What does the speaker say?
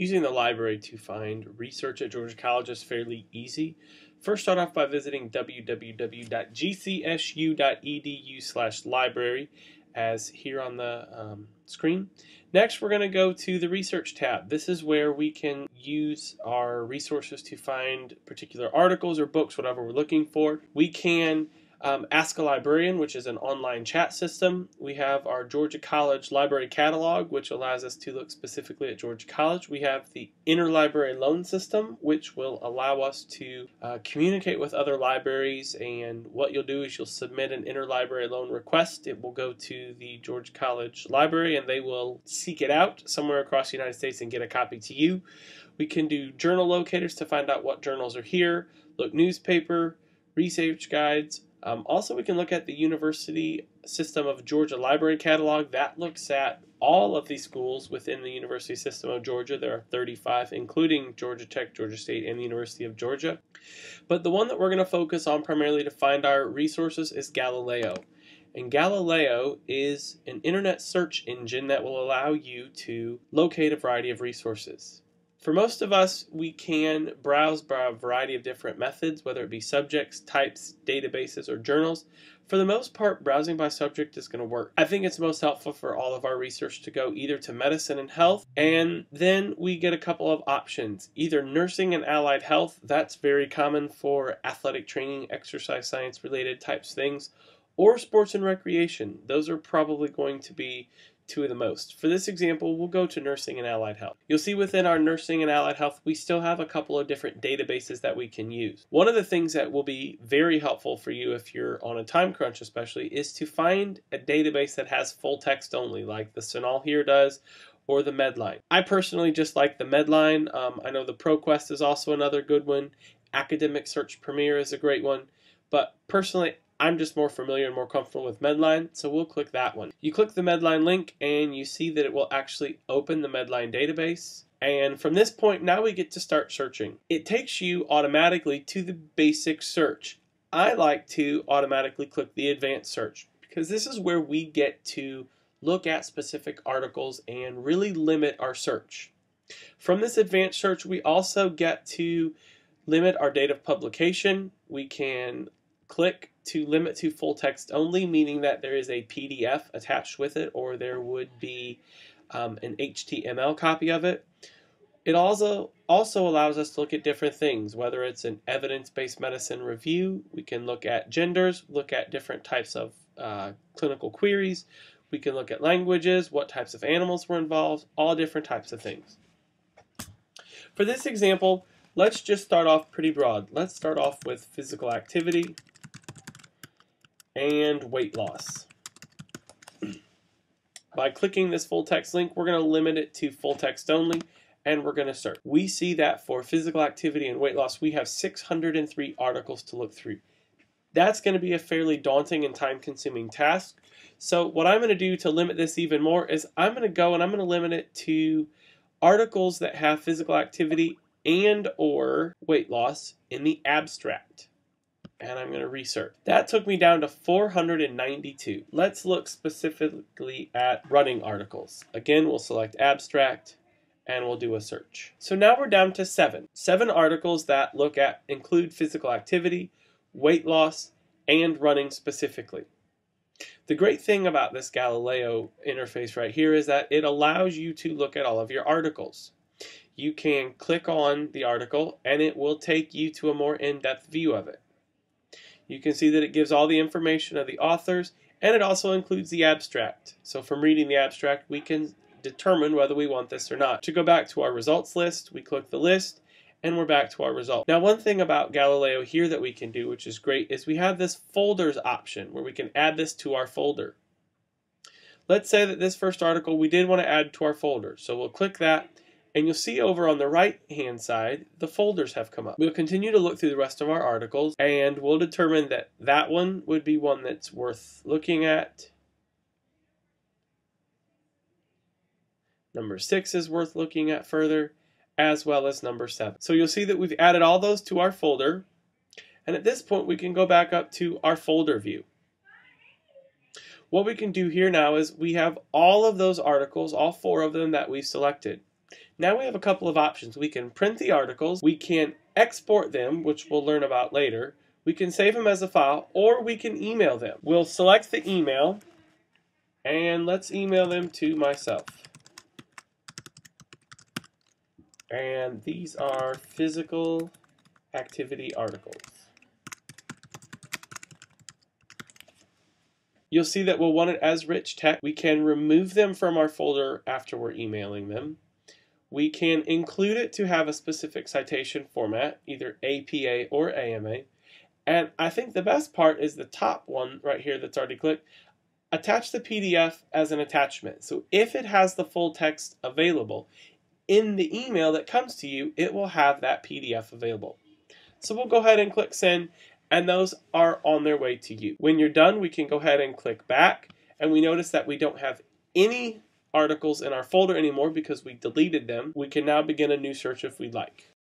Using the library to find research at Georgia College is fairly easy. First, start off by visiting www.gcsu.edu/library as here on the screen. Next, we're going to go to the Research tab. This is where we can use our resources to find particular articles or books, whatever we're looking for. We can Ask a Librarian, which is an online chat system. We have our Georgia College Library Catalog, which allows us to look specifically at Georgia College. We have the Interlibrary Loan System, which will allow us to communicate with other libraries, and what you'll do is you'll submit an interlibrary loan request. It will go to the Georgia College Library, and they will seek it out somewhere across the United States and get a copy to you. We can do journal locators to find out what journals are here, look newspaper, research guides. Also, we can look at the University System of Georgia Library Catalog. That looks at all of the schools within the University System of Georgia. There are 35, including Georgia Tech, Georgia State, and the University of Georgia. But the one that we're going to focus on primarily to find our resources is Galileo. And Galileo is an internet search engine that will allow you to locate a variety of resources. For most of us, we can browse by a variety of different methods, whether it be subjects, types, databases, or journals. For the most part, browsing by subject is going to work. I think it's most helpful for all of our research to go either to medicine and health, and then we get a couple of options. Either nursing and allied health, that's very common for athletic training, exercise science related types things, or sports and recreation. Those are probably going to be two of the most. For this example, we'll go to nursing and allied health. You'll see within our nursing and allied health, we still have a couple of different databases that we can use. One of the things that will be very helpful for you if you're on a time crunch especially is to find a database that has full text only, like the CINAHL here does, or the Medline. I personally just like the Medline. I know the ProQuest is also another good one. Academic Search Premier is a great one, but personally I'm just more familiar and more comfortable with Medline, so we'll click that one. You click the Medline link and you see that it will actually open the Medline database. And from this point, now we get to start searching. It takes you automatically to the basic search. I like to automatically click the advanced search because this is where we get to look at specific articles and really limit our search. From this advanced search, we also get to limit our date of publication. We can click to limit to full text only, meaning that there is a PDF attached with it, or there would be an HTML copy of it. It also allows us to look at different things, whether it's an evidence-based medicine review. We can look at genders, look at different types of clinical queries. We can look at languages, what types of animals were involved, all different types of things. For this example, let's just start off pretty broad. Let's start off with physical activity and weight loss. By clicking this full text link, we're going to limit it to full text only, and we're going to search. We see that for physical activity and weight loss, we have 603 articles to look through. That's going to be a fairly daunting and time-consuming task. So what I'm going to do to limit this even more is I'm going to go and I'm going to limit it to articles that have physical activity and or weight loss in the abstract. And I'm going to research. That took me down to 492. Let's look specifically at running articles. Again, we'll select abstract and we'll do a search. So now we're down to 7 articles that include physical activity, weight loss, and running specifically. The great thing about this Galileo interface right here is that it allows you to look at all of your articles. You can click on the article and it will take you to a more in-depth view of it. You can see that it gives all the information of the authors, and it also includes the abstract. So from reading the abstract, we can determine whether we want this or not. To go back to our results list, we click the list, and we're back to our result. Now, one thing about Galileo here that we can do, which is great, is we have this folders option where we can add this to our folder. Let's say that this first article we did want to add to our folder. So we'll click that, and you'll see over on the right-hand side, the folders have come up. We'll continue to look through the rest of our articles, and we'll determine that that one would be one that's worth looking at. Number 6 is worth looking at further, as well as number 7. So you'll see that we've added all those to our folder, and at this point we can go back up to our folder view. What we can do here now is we have all of those articles, all 4 of them that we've selected. Now we have a couple of options. We can print the articles, we can export them, which we'll learn about later, we can save them as a file, or we can email them. We'll select the email, and let's email them to myself. And these are physical activity articles. You'll see that we'll want it as rich text. We can remove them from our folder after we're emailing them. We can include it to have a specific citation format, either APA or AMA. And I think the best part is the top one right here that's already clicked. Attach the PDF as an attachment. So if it has the full text available, in the email that comes to you, it will have that PDF available. So we'll go ahead and click send, and those are on their way to you. When you're done, we can go ahead and click back, and we notice that we don't have any articles in our folder anymore because we deleted them. We can now begin a new search if we'd like.